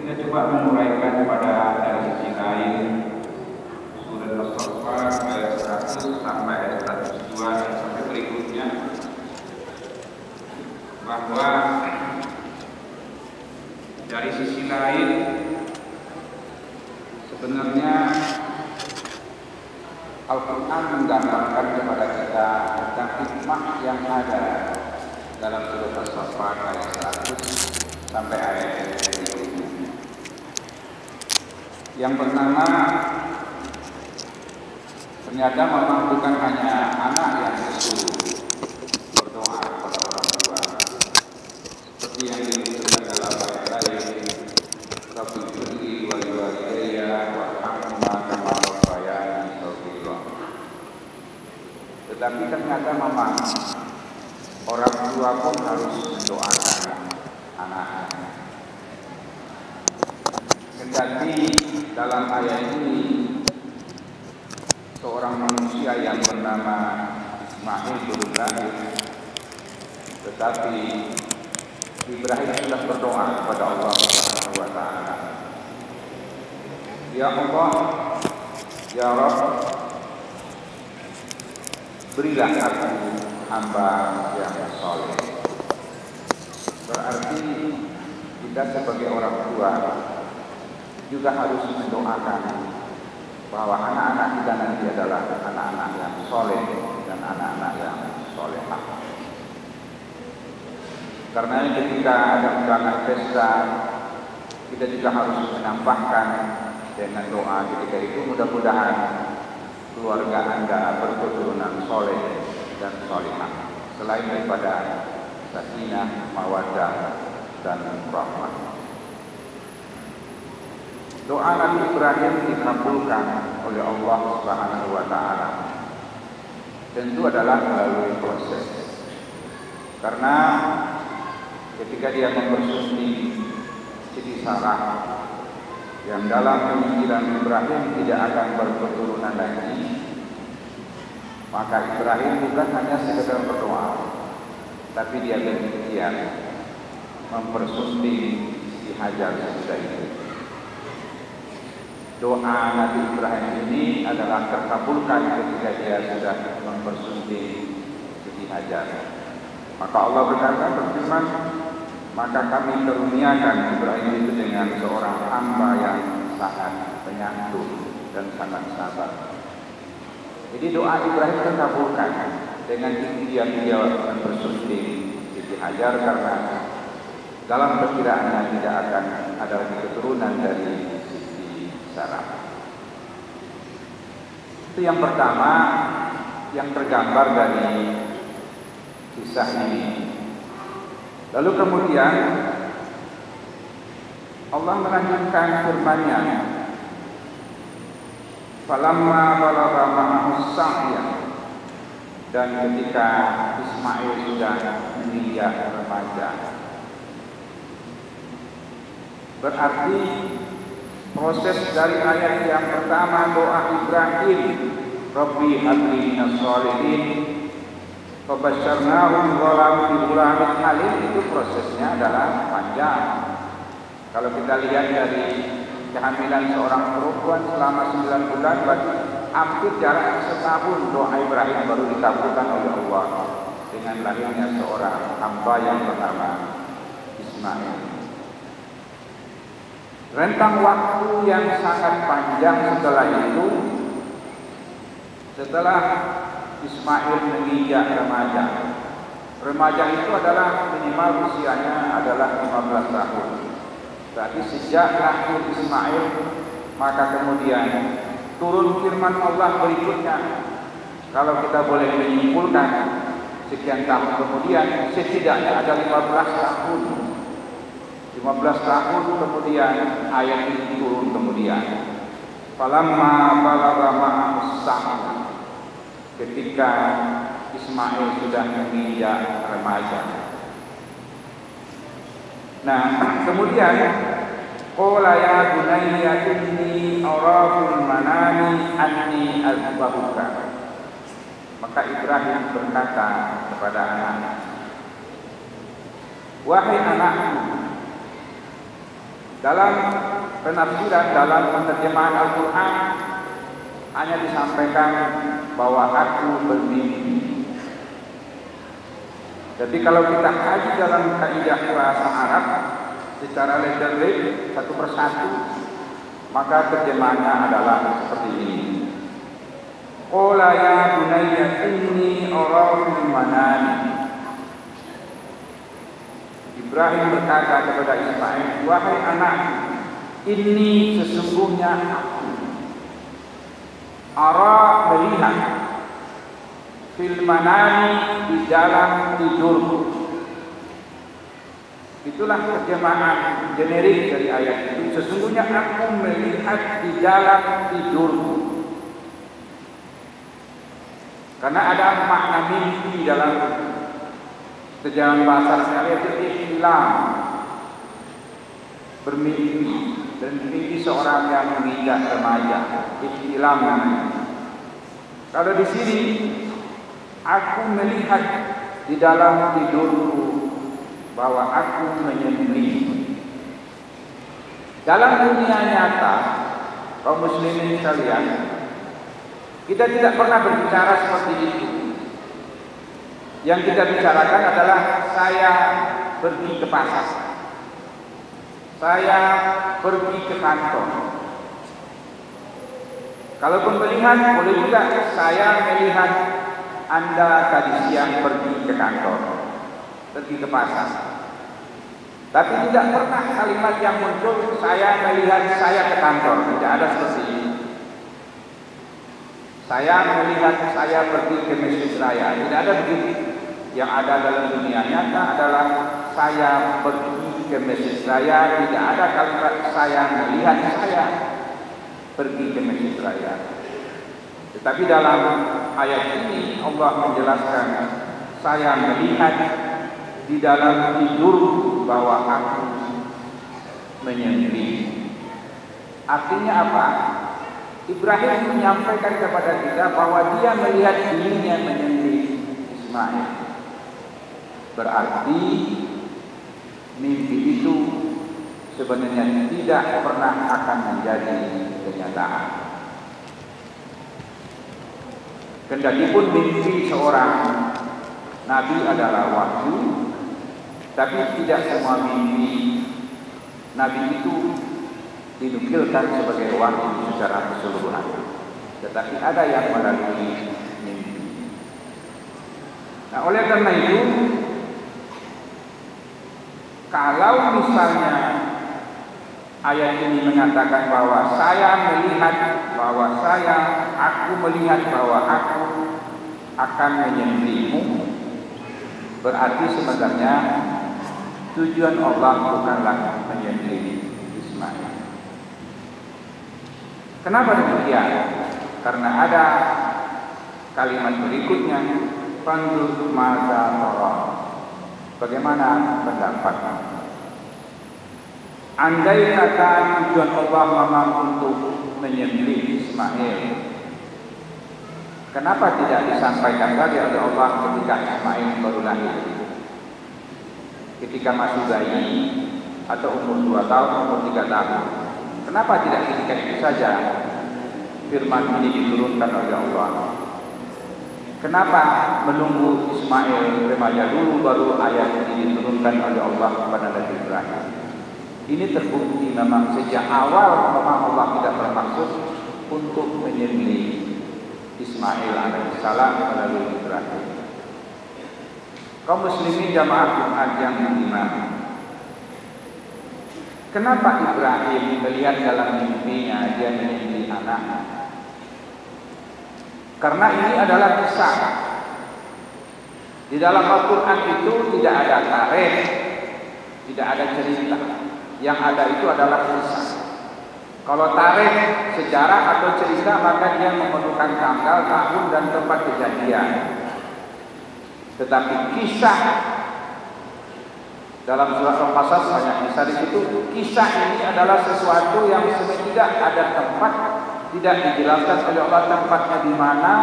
Kita coba menguraikan pada dari sisi lain surat As-Saffat ayat 100 sampai ayat 102 dan sampai berikutnya, bahwa dari sisi lain sebenarnya Al-Quran menggambarkan kepada kita tentang hikmah yang ada dalam surat As-Saffat ayat 100 sampai ayat berikutnya. Yang pertama, ternyata memang bukan hanya anak yang disuruh berdoa kepada orang tua, seperti yang disebutkan dalam ayat lain, Rabbi firli wa liwalidayya warhamhuma kama rabbayani shaghira. Tetapi ternyata memang orang tua pun harus mendoakan anak-anaknya. Kendati dalam ayat ini seorang manusia yang bernama Ismail belum lahir, tetapi Ibrahim sudah berdoa kepada Allah Subhanahu wa Ta'ala, Ya Allah, Ya Rabb, berilah aku hamba yang soleh. Berarti kita sebagai orang tua juga harus mendoakan bahwa anak-anak kita nanti adalah anak-anak yang soleh dan anak-anak yang solehah. Karena ketika ada undangan pesta, kita juga harus menampakkan dengan doa ketika itu, mudah-mudahan keluarga Anda berketurunan soleh dan solehah, selain daripada sakinah, mawaddah, dan rahmah. Doa Nabi Ibrahim dikabulkan oleh Allah Subhanahu wa Ta'ala. Tentu adalah melalui proses. Karena ketika dia mempersunting Siti Sarah yang dalam pemikiran Ibrahim tidak akan berketurunan lagi, maka Ibrahim bukan hanya sekedar berdoa, tapi dia berikhtiar mempersunting Siti Hajar sesudah itu. Doa Nabi Ibrahim ini adalah terkabulkan ketika dia sudah mempersunting Siti Hajar. Maka Allah berfirman, maka kami karuniakan Ibrahim itu dengan seorang hamba yang sangat penyantun dan sangat sabar. Jadi doa Ibrahim terkabulkan dengan dia mempersunting Siti Hajar, karena dalam perkiraannya tidak akan ada lagi keturunan dari Sarah. Itu yang pertama yang tergambar dari kisah ini. Lalu kemudian Allah melanjutkan firman-Nya, falamma balagha ma'ahu sa'ya, dan ketika Ismail sudah menginjak remaja. Berarti proses dari ayat yang pertama, doa Ibrahim, Rabbi habli minas sholihin, fabasyarnahu bi ghulamin halim, itu prosesnya adalah panjang. Kalau kita lihat dari kehamilan seorang perempuan selama 9 bulan, berarti hampir jarak setahun doa Ibrahim baru dikabulkan oleh Allah dengan lahirnya seorang hamba yang bernama Ismail. Rentang waktu yang sangat panjang setelah itu, setelah Ismail menginjak remaja. Remaja itu adalah minimal usianya adalah 15 tahun. Berarti sejak lahir Ismail, maka kemudian turun firman Allah berikutnya. Kalau kita boleh menyimpulkan, sekian tahun kemudian setidaknya ada 15 tahun. 15 tahun kemudian ayat ini turun kemudian. Falamma balagha ma'ahu sa'ya, ketika Ismail sudah menginjak remaja. Nah, kemudian qala ya bunayya inni araful manami anni azbahuka. Maka Ibrahim berkata kepada anaknya, wahai anakku, Dalam penafsiran, dalam penerjemahan Al-Quran hanya disampaikan bahwa aku bermimpi. Jadi kalau kita kaji dalam kaidah bahasa Arab secara letter-letter satu persatu, maka terjemahannya adalah seperti ini. Qala ya bunayya inni ara fil manami. Ibrahim berkata kepada Ismail, wahai anak, ini sesungguhnya aku ara melihat fil manami di dalam tidurku. Itulah terjemahan generik dari ayat itu. Sesungguhnya aku melihat di dalam tidurku. Karena ada makna mimpi dalam terjemahan bahasa Arab itu ihtilam, bermimpi, dan mimpi seorang yang menginjak remaja, ihtilam namanya. Kalau di sini aku melihat di dalam tidurku bahwa aku menyembelih. Dalam dunia nyata, kaum muslimin sekalian, kita tidak pernah berbicara seperti itu. Yang kita bicarakan adalah saya pergi ke pasar, saya pergi ke kantor. Kalaupun melihat, boleh juga saya melihat Anda tadi siang pergi ke kantor, pergi ke pasar. Tapi tidak pernah kalimat yang muncul saya melihat saya ke kantor. Tidak ada seperti ini. Saya melihat saya pergi ke masjid raya. Tidak ada begitu. Yang ada dalam dunia nyata adalah saya pergi ke masjid raya. Tidak ada kalimat saya melihat saya pergi ke masjid raya. Tetapi dalam ayat ini Allah menjelaskan saya melihat di dalam tidurku bahwa aku menyembelih. Artinya apa? Ibrahim menyampaikan kepada kita bahwa dia melihat dirinya menyembelih Ismail. Berarti mimpi itu sebenarnya tidak pernah akan menjadi kenyataan. Kendatipun mimpi seorang nabi adalah wahyu, tapi tidak semua mimpi nabi itu dinukilkan sebagai wahyu secara keseluruhan. Tetapi ada yang melalui mimpi. Nah, oleh karena itu, kalau misalnya ayat ini mengatakan bahwa saya melihat bahwa aku melihat bahwa aku akan menyembelihmu, berarti sebenarnya tujuan Allah bukanlah menyembelih Ismail. Kenapa demikian? Karena ada kalimat berikutnya, fanzur maza tara. Bagaimana pendapatmu? Andai kata tujuan Allah memang untuk menyembelih Ismail, kenapa tidak disampaikan tadi oleh Allah ketika Ismail baru lahir? Ketika masih bayi atau umur 2 tahun, umur 3 tahun. Kenapa tidak ketika itu saja firman ini diturunkan oleh Allah? Kenapa menunggu Ismail remaja dulu baru ayat ini diturunkan oleh Allah kepada Nabi Ibrahim? Ini terbukti memang sejak awal memang Allah tidak bermaksud untuk menyembelih Ismail alaihissalam melalui Ibrahim. Kaum muslimin jamaah Jumat yang beriman, kenapa Ibrahim melihat dalam mimpinya dia menyembelih anaknya? Karena ini adalah kisah. Di dalam Al-Quran itu tidak ada tarikh, tidak ada cerita. Yang ada itu adalah kisah. Kalau tarikh, sejarah atau cerita, maka dia memerlukan tanggal, tahun, dan tempat kejadian. Tetapi kisah dalam surat Al-Qasas banyak kisah di situ. Kisah ini adalah sesuatu yang tidak ada tempat, tidak dijelaskan oleh Allah tempatnya di mana,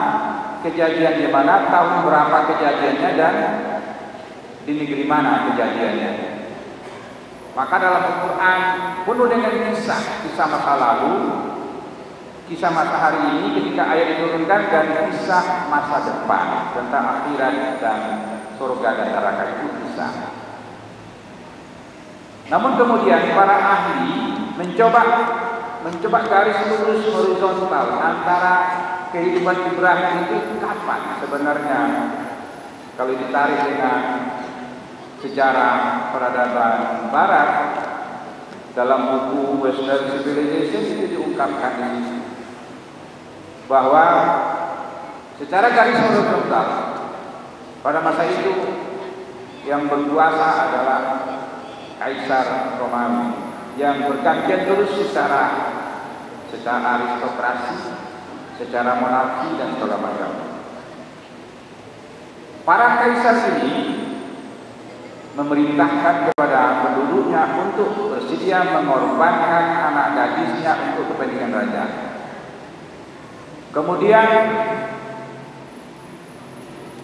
kejadian di mana, tahun berapa kejadiannya, dan di negeri mana kejadiannya. Maka dalam Al-Quran penuh dengan kisah masa lalu, kisah masa hari ini ketika ayat diturunkan, dan kisah masa depan tentang akhirat dan surga dan neraka itu kisah. Namun kemudian para ahli mencoba garis lurus horizontal antara kehidupan Ibrahim itu kapan sebenarnya, kalau ditarik dengan sejarah peradaban Barat dalam buku Western Civilization itu diungkapkan bahwa secara garis horizontal pada masa itu yang berkuasa adalah Kaisar Romawi yang bergantian terus secara aristokrasi, secara monarki dan segala macam. Para kaisar ini memerintahkan kepada penduduknya untuk bersedia mengorbankan anak gadisnya untuk kepentingan raja. Kemudian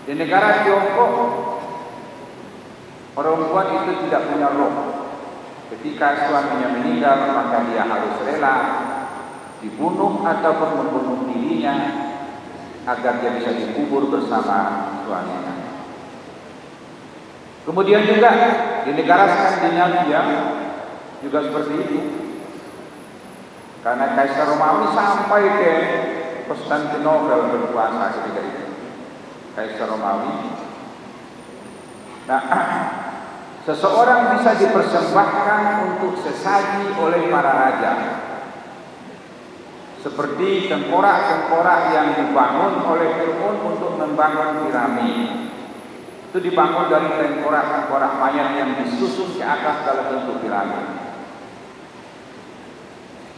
di negara Tiongkok, perempuan itu tidak punya roh. Ketika suaminya meninggal, maka dia harus rela dibunuh ataupun membunuh dirinya agar dia bisa dikubur bersama suaminya. Kemudian juga di negara Skandinavia juga seperti itu. Karena Kaisar Romawi sampai ke Konstantinopel berkuasa ketika itu. Kaisar Romawi. Nah, seseorang bisa dipersembahkan untuk sesaji oleh para raja. Seperti tengkorak-tengkorak yang dibangun oleh Fir'aun untuk membangun piramid. Itu dibangun dari tengkorak-tengkorak mayat yang disusun ke atas dalam bentuk piramid.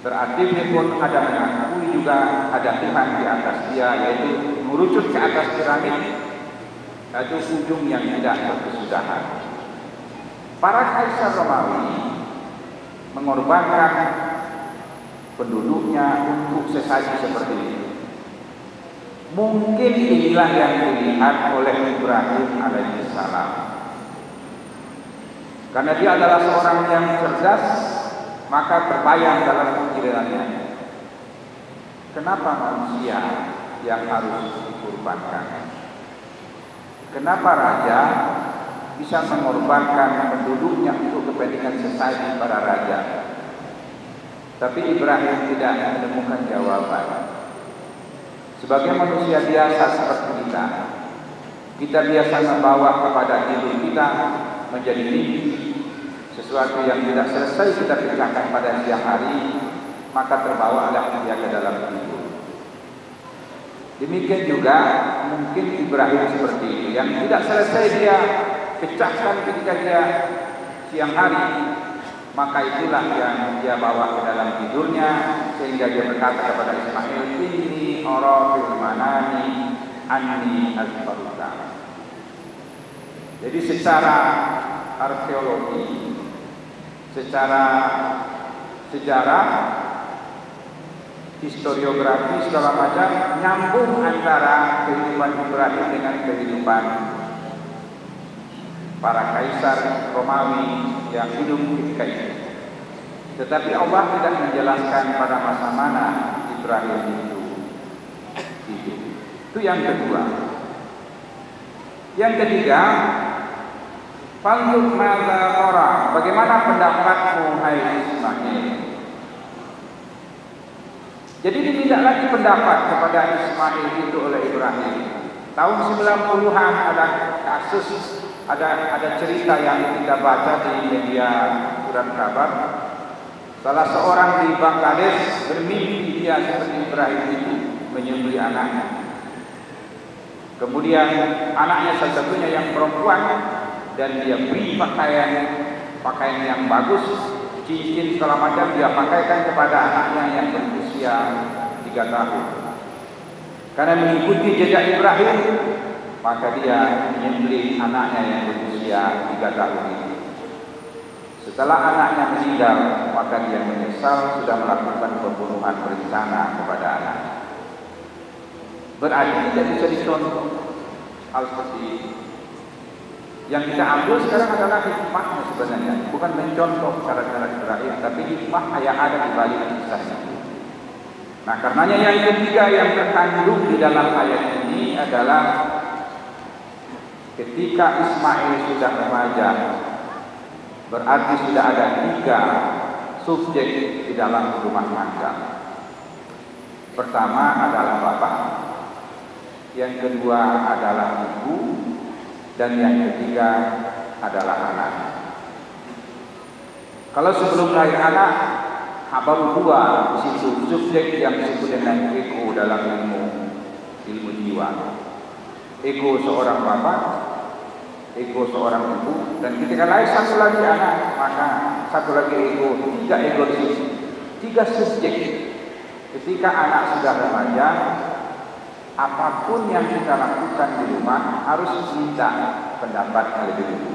Berarti Fir'aun ada mengakui juga ada Tuhan di atas dia, yaitu merucut ke atas piramid. Itu ujung yang tidak berkesudahan. Para kaisar Romawi mengorbankan penduduknya untuk sesaji seperti ini. Mungkin inilah yang dilihat oleh Ibrahim alaihissalam. Karena dia adalah seorang yang cerdas, maka terbayang dalam pikirannya, kenapa manusia yang harus dikorbankan? Kenapa raja bisa mengorbankan penduduknya untuk kepentingan sesaji para raja? Tapi Ibrahim tidak menemukan jawaban. Sebagai manusia biasa seperti kita biasa membawa kepada hidup kita menjadi mimpi, sesuatu yang tidak selesai kita kerjakan pada siang hari, maka terbawalah dia ke dalam tidur. Demikian juga mungkin Ibrahim seperti itu, yang tidak selesai dia pecahkan ketika dia siang hari, maka itulah yang dia bawa ke dalam tidurnya, sehingga dia berkata kepada Ismail, inni ara fil manami anni azbaruka. Jadi secara arkeologi, secara sejarah, historiografi segala macam nyambung antara kehidupan Ibrahim dengan kehidupan para kaisar Romawi yang hidup ketika itu. Tetapi Allah tidak menjelaskan pada masa mana Ibrahim itu hidup. Itu yang kedua. Yang ketiga, Fanzur madza tara, bagaimana pendapatmu hai Ismail? Jadi diminta lagi pendapat kepada Ismail itu oleh Ibrahim. Tahun 90-an ada kasus, ada cerita yang kita baca di media surat kabar. Salah seorang di Bangladesh bermimpi dia seperti Ibrahim itu menyembelih anaknya. Kemudian anaknya satu-satunya yang perempuan, dan dia beri pakaian yang bagus, cincin segala macam dia pakaikan kepada anaknya yang berusia 3 tahun. Karena mengikuti jejak Ibrahim, maka dia menyembelih anaknya yang berusia 3 tahun ini. Setelah anaknya meninggal, maka dia menyesal sudah melakukan pembunuhan berencana kepada anaknya. Berarti tidak bisa dicontoh hal seperti ini. Yang kita ambil sekarang adalah hikmahnya sebenarnya, bukan mencontoh cara-cara Ibrahim, tapi hikmah yang ada di balik kisahnya. Nah, karenanya yang ketiga yang terkandung di dalam ayat ini adalah ketika Ismail sudah remaja, berarti sudah ada 3 subjek di dalam rumah tangga. Pertama adalah bapak, yang kedua adalah ibu, dan yang ketiga adalah anak. Kalau sebelum lahir anak, baru 2 di situ subjek yang disebut dengan ego dalam ilmu jiwa. Ego seorang bapak, ego seorang ibu, dan ketika lahir satu lagi anak, maka satu lagi ego, 3 ego di situ, 3 subjek. Ketika anak sudah remaja, apapun yang kita lakukan di rumah harus minta pendapat lebih dulu.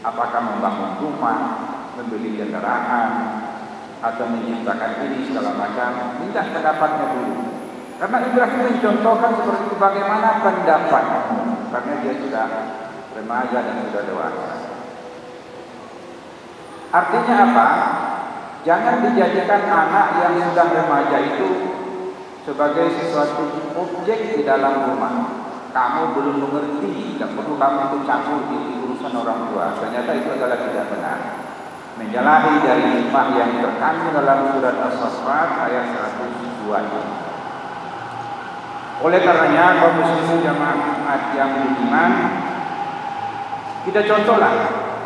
Apakah membangun rumah, membeli kendaraan, atau menciptakan ini segala macam, minta pendapatnya dulu. Karena Ibrahim mencontohkan seperti itu, bagaimana pendapatmu, karena dia sudah remaja dan sudah dewasa. Artinya apa? Jangan dijadikan anak yang sudah remaja itu sebagai sesuatu objek di dalam rumah. Kamu belum mengerti, tidak perlu kamu itu campur di urusan orang tua. Ternyata itu adalah tidak benar. Menyalahi dari hikmah yang terkandung dalam surat As-Saffat ayat 102 ini. Oleh karenanya kaum muslimin jamaah yang beriman, kita contohlah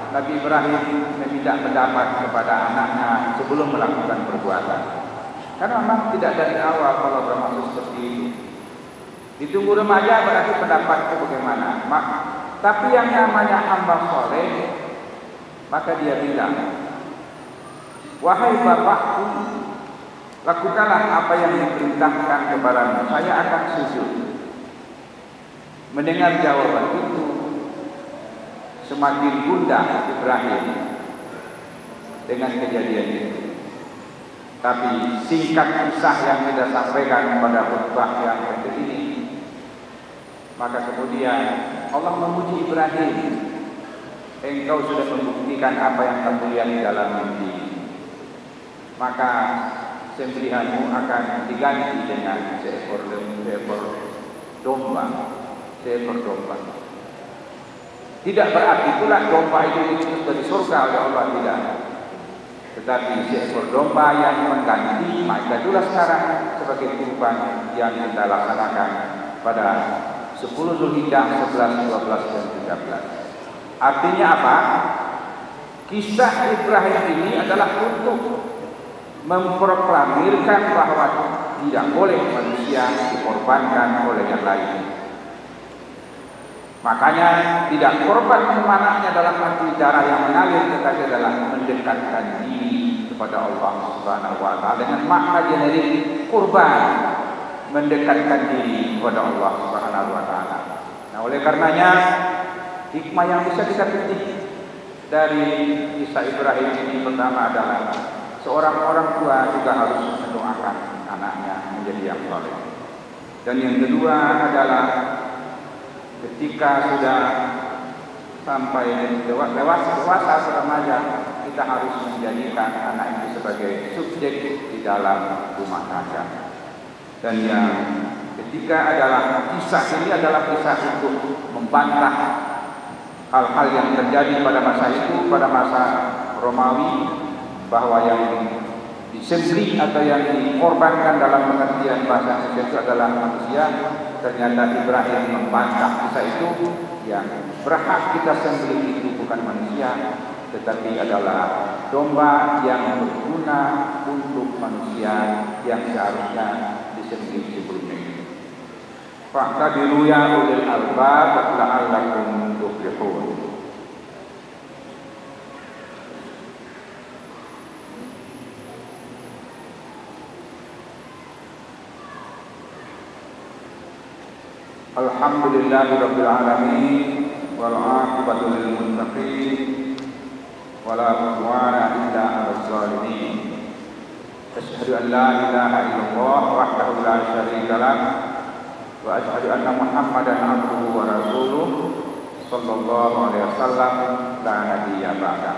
Nabi Ibrahim meminta pendapat kepada anaknya sebelum melakukan perbuatan. Karena memang tidak dari awal kalau bermaksud seperti itu. Ditunggu remaja berarti pendapatku bagaimana. Tapi yang namanya hamba soleh, maka dia bilang, wahai bapakku, lakukanlah apa yang diperintahkan kepadamu, saya akan sujud. Mendengar jawaban itu, semakin gundah Ibrahim dengan kejadian itu. Tapi singkat kisah yang kita sampaikan pada khutbah yang pendek ini, maka kemudian Allah memuji Ibrahim, engkau sudah membuktikan apa yang kamu lihat di dalam mimpi, maka sembelihanmu akan diganti dengan seekor domba. Tidak berarti pula domba itu diutus dari surga oleh Allah, tidak. Tetapi seekor domba yang mengganti, maka itulah sekarang sebagai kurban yang kita laksanakan pada 10 Zulhijjah, 11, 12, dan 13. Artinya apa? Kisah Ibrahim ini adalah untuk memproklamirkan bahwa tidak boleh manusia dikorbankan oleh yang lain. Makanya tidak korban anaknya dalam arti darah yang mengalir, tetapi adalah mendekatkan diri kepada Allah Subhanahu wa taala dengan makna generik kurban, mendekatkan diri kepada Allah Subhanahu wa taala. Nah, oleh karenanya hikmah yang bisa kita petik dari kisah Ibrahim ini pertama adalah seorang orang tua juga harus mendoakan anaknya menjadi yang saleh. Dan yang kedua adalah ketika sudah sampai dewasa remaja, kita harus menjadikan anak itu sebagai subjek di dalam rumah tangga. Dan yang ketiga adalah kisah ini adalah kisah untuk membantah hal-hal yang terjadi pada masa itu, pada masa Romawi, bahwa yang disembelih atau yang dikorbankan dalam pengertian bahasa Indonesia itu adalah manusia. Ternyata Ibrahim membantah kisah itu, yang berhak kita sembelih itu bukan manusia, tetapi adalah domba yang berguna untuk manusia yang seharusnya disembelih sebelumnya itu. Fa'tabiru ya ulil albab la'allakum tuflihun. Alhamdulillahirabbil alamin wal 'aqibatu lil muttaqin wala udwana illa 'alal zalimin. Asyhadu an la ilaha illallah wahdahu la syarika lah wa asyhadu anna Muhammadan abduhu wa rasuluh sallallahu alaihi wasallam la nabiyya ba'da.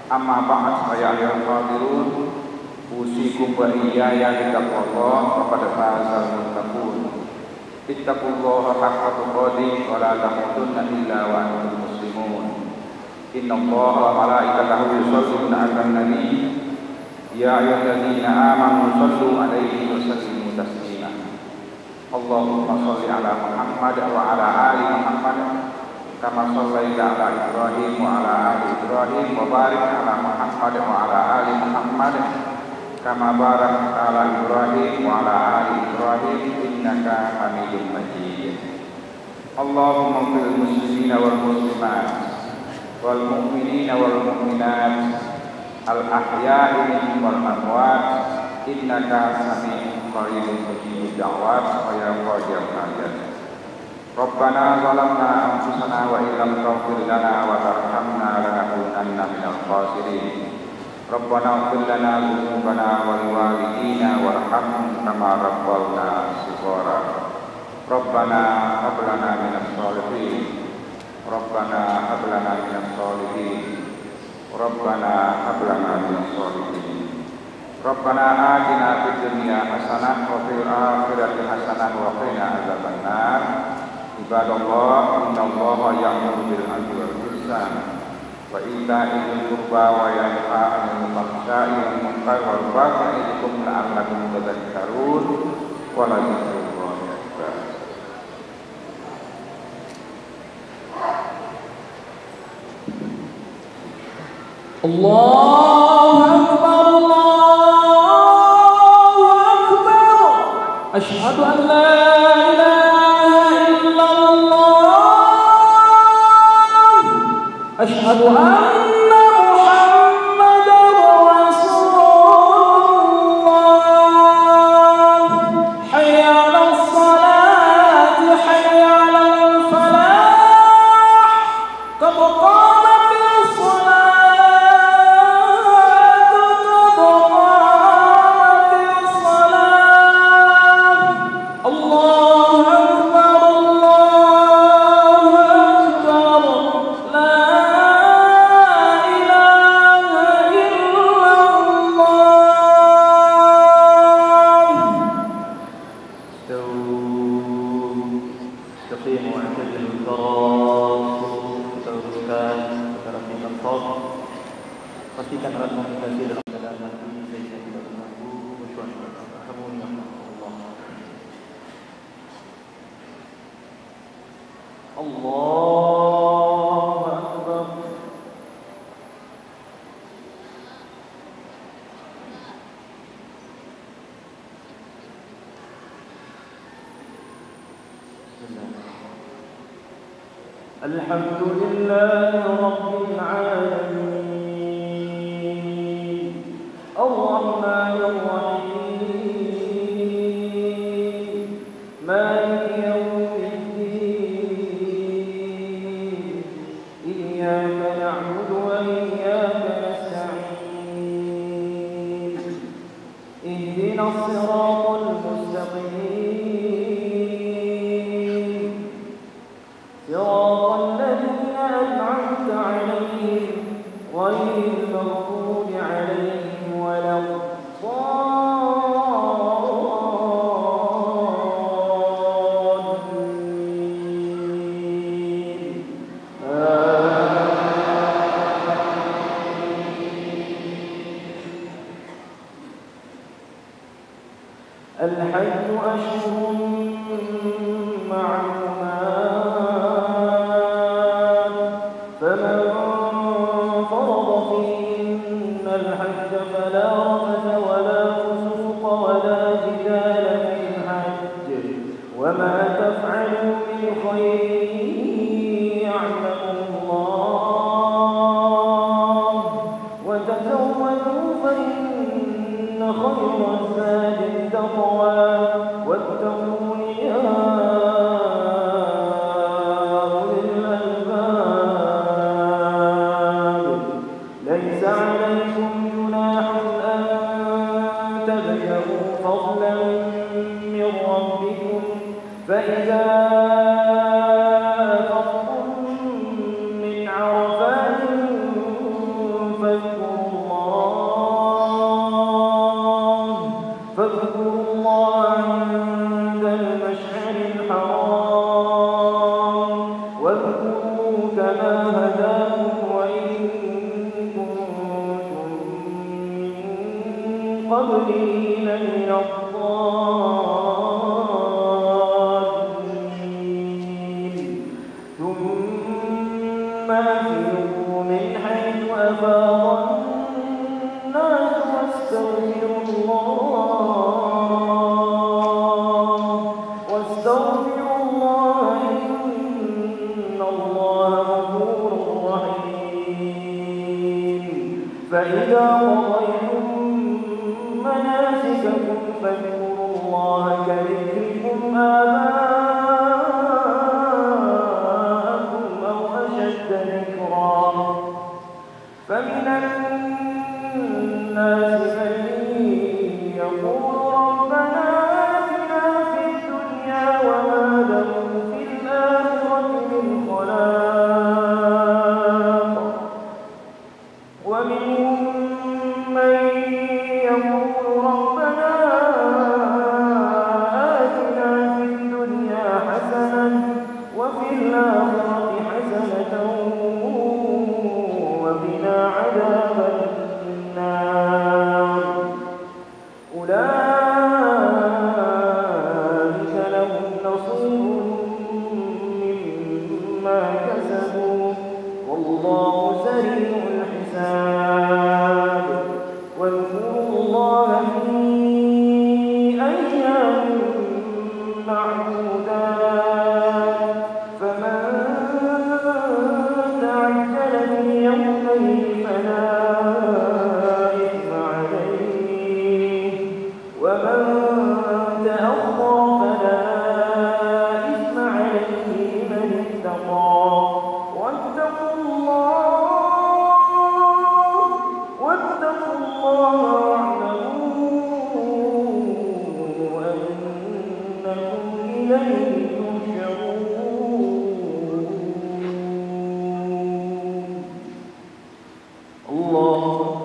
Amma ba'd ya ayyuhal hadirun, usikum wa iyaya bittaqwallah faqad fazal muttaqun. Ittaqullaha haqqa tuqatih wa la tamutunna illa wa antum muslimun. Innallaha wa malaikatahu yusholluna 'alan nabi ya ayyuhalladzina amanu shallu 'alaihi wa sallimu taslima. Allahumma shalli 'ala Muhammad wa 'ala ali Muhammad kama shallaita 'ala Ibrahim wa 'ala ali Ibrahim wa barik 'ala Muhammad wa 'ala ali Muhammad kama barakta 'ala Ibrahim wa 'ala ali Ibrahim innaka Hamidum Majid. Allahumma fil muslimina wal muslimat wal mu'minina wal mu'minat al ahya'i minhum wal amwat innaka sami'un qaribun mujibud da'wat wa ya qadiyal hajat. Rabbana zalamna anfusana wa illam taghfir lana wa tarhamna lanakunanna minal khasirin. Rabbana ighfir lana dzunubana wa liwalidina warhamhum kama rabbauna shighara. Rabbana hab lana minas sholihin. Rabbana hab lana minas sholihin. Rabbana hab lana minas sholihin. Rabbana atina fid dunya hasanah wa fil akhirati hasanah wa qina adzabannar. Ibadallah, innallaha ya'muru bil 'adli wal ihsan wa ita'i dzil qurba wa yanha 'anil fahsya'i wal munkari wal baghi ya'idukum la'allakum tadhakkarun wa la dzikrullahi akbar. Allahu akbar, Allahu akbar. Asyhadu an la أشهد أن محمدا رسول الله. حي على الصلاة حي على الفلاح قد قامت الصلاة قد قامت الصلاة. الله أكبر الله أكبر لا pastikan alat komunikasi dalam keadaan mati sehingga tidak mengganggu khusyuk. Allahu akbar. Alhamdulillahi rabbil alamin. Ar-Rahmanir Rahim. Maliki yawmiddin. Iyyaka na'budu wa iyyaka nasta'in. Ihdinas siratal mustaqim. صراط الذين أنعمت عليهم غير المغضوب عليهم ولا الضالين. الحج أشهر معلومات فمن فرض فيهن الحج فلا رفث ولا فسوق ولا جدال في الحج وما تفعلوا من خير يعلمه الله وتزودوا فإن خير الزاد التقوى واتقون يا أولي الألباب. ليس عليكم جناح أن تبتغوا فضلا من ربكم فإذا أفضتم قبله لمن الضالين ثم أفيضوا من حيث أفاض الناس واستغفروا الله إن الله غفور رحيم فإذا قضيتم مناسككم فاذكروا الله كذكركم آباءكم أو أشد ذكرا فمن الناس من يقول ربنا آتنا في الدنيا وما له في الآخرة من خلاق ومنهم من يقول ربنا آتنا في الدنيا حسنة وفي الآخرة حسنة وقنا عذاب النار أولئك لهم نصيب مما كسبوا والله سريع الحساب واذكروا الله في أيام معدودات فمن تعجل في يومين فلا إثم عليه ومن تأخر فلا إثم عليه من اتقى واتقوا الله واعلموا أنكم إليه تحشرون الله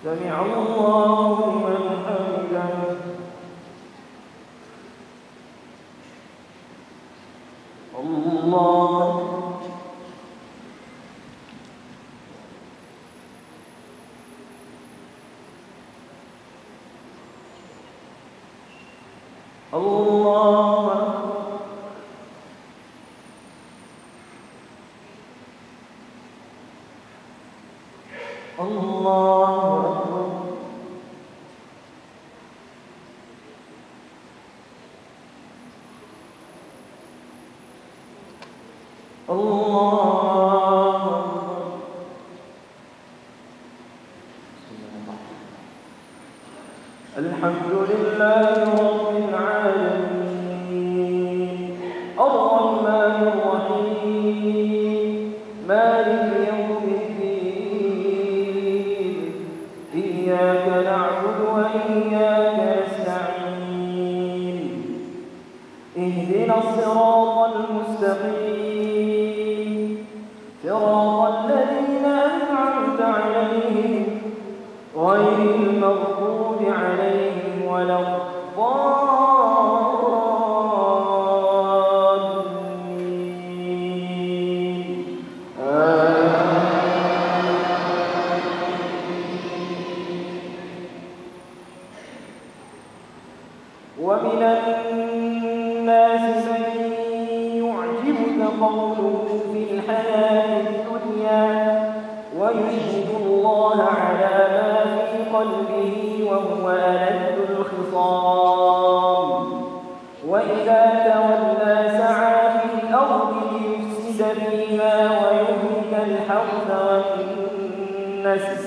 سمع الله لمن حمده الله الله الله أكبر الله أكبر الحمد لله رب العالمين الرحمن الرحيم مالك يوم الدين إياك نعبد وإياك نستعين اهدنا الصراط المستقيم صراط الذين أنعمت عليهم غير المغضوب عليهم ولا الضالين ومن الناس من يعجبك قوله في الحياة الدنيا ويشهد الله على ما في قلبه وهو ألد الخصام وإذا تولى سعى في الأرض ليفسد فيها ويهلك الحرث والنسل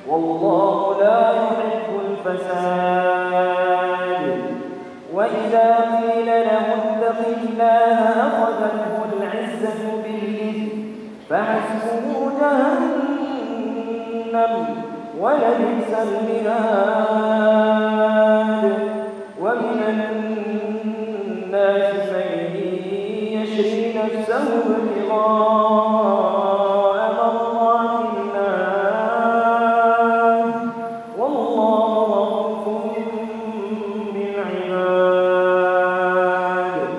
والله لا يحب الفساد وإذا قيل له اتق الله أخذته العزة بالإثم فحسبه جهنم ولبئس المهاد ومن الناس من يشري نفسه ابتغاء مرضات الله والله رؤوف بالعباد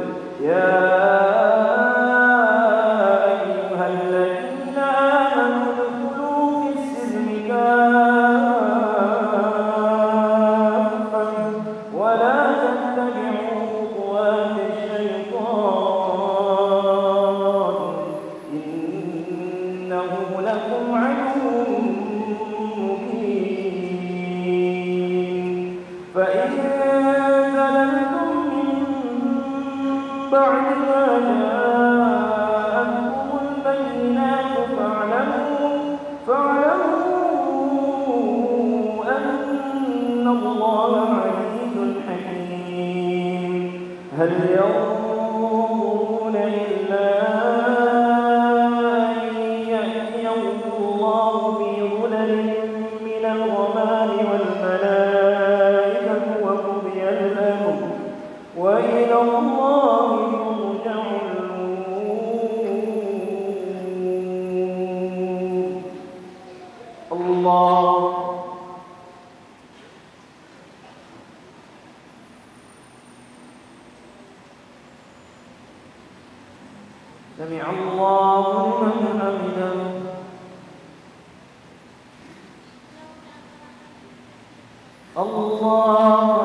بعد ما جاءتهم البينات فاعلموا أن الله عزيز حكيم. هل ينظرون إلا أن يأتيهم الله في ظلل من الغمام والملائكة وقضي الأمر وإلى الله يرجع الأمور. الله سمع الله لمن حمده. الله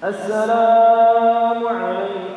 السلام عليكم